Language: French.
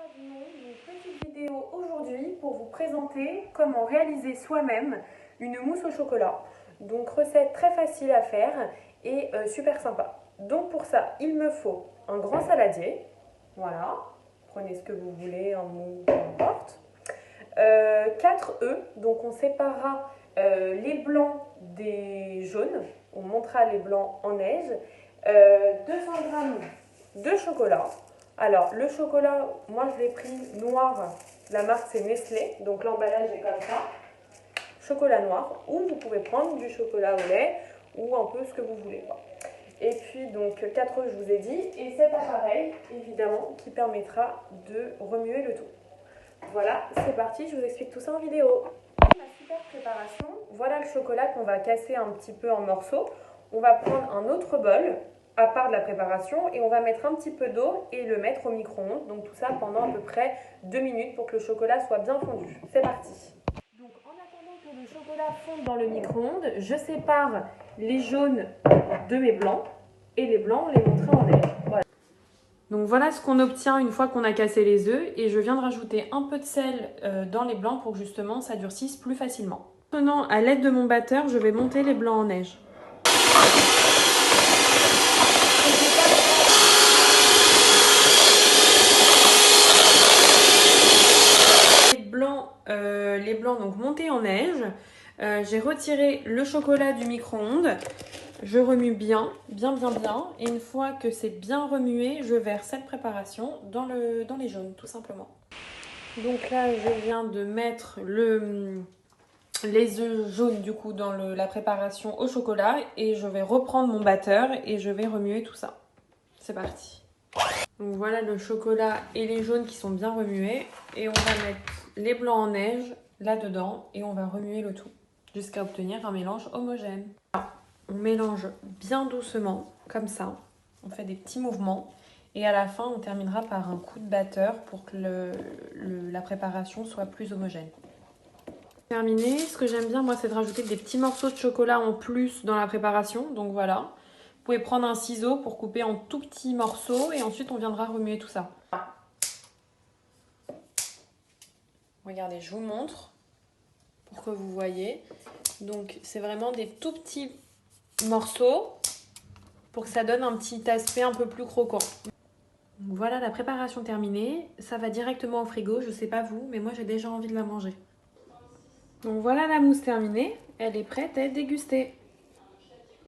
Une petite vidéo aujourd'hui pour vous présenter comment réaliser soi-même une mousse au chocolat. Donc recette très facile à faire et super sympa. Donc pour ça, il me faut un grand saladier. Voilà, prenez ce que vous voulez, un mou, peu importe. 4 œufs, donc on séparera les blancs des jaunes. On montera les blancs en neige. 200 g de chocolat. Alors, le chocolat, moi je l'ai pris noir, la marque c'est Nestlé, donc l'emballage est comme ça. Chocolat noir, ou vous pouvez prendre du chocolat au lait, ou un peu ce que vous voulez. Et puis donc 4 œufs, je vous ai dit, et cet appareil, évidemment, qui permettra de remuer le tout. Voilà, c'est parti, je vous explique tout ça en vidéo. La super préparation, voilà le chocolat qu'on va casser un petit peu en morceaux. On va prendre un autre bol, à part de la préparation, et on va mettre un petit peu d'eau et le mettre au micro-ondes. Donc tout ça pendant à peu près 2 minutes pour que le chocolat soit bien fondu. C'est parti. Donc en attendant que le chocolat fonde dans le micro-ondes, je sépare les jaunes de mes blancs et les blancs, on les montrera en neige. Voilà. Donc voilà ce qu'on obtient une fois qu'on a cassé les œufs, et je viens de rajouter un peu de sel dans les blancs pour que justement ça durcisse plus facilement. Maintenant, à l'aide de mon batteur, je vais monter les blancs en neige. Les blancs donc montés en neige. J'ai retiré le chocolat du micro-ondes. Je remue bien. Et une fois que c'est bien remué, je verse cette préparation dans les jaunes, tout simplement. Donc là, je viens de mettre les œufs jaunes du coup dans la préparation au chocolat. Et je vais reprendre mon batteur et je vais remuer tout ça. C'est parti. Donc voilà le chocolat et les jaunes qui sont bien remués. Et on va mettre les blancs en neige là-dedans et on va remuer le tout jusqu'à obtenir un mélange homogène. On mélange bien doucement, comme ça. On fait des petits mouvements et à la fin, on terminera par un coup de batteur pour que la préparation soit plus homogène. Terminé, ce que j'aime bien moi, c'est de rajouter des petits morceaux de chocolat en plus dans la préparation. Donc voilà. Vous pouvez prendre un ciseau pour couper en tout petits morceaux et ensuite on viendra remuer tout ça. Regardez, je vous montre pour que vous voyez. Donc c'est vraiment des tout petits morceaux pour que ça donne un petit aspect un peu plus croquant. Donc voilà la préparation terminée. Ça va directement au frigo, je sais pas vous, mais moi j'ai déjà envie de la manger. Donc voilà la mousse terminée, elle est prête à être dégustée.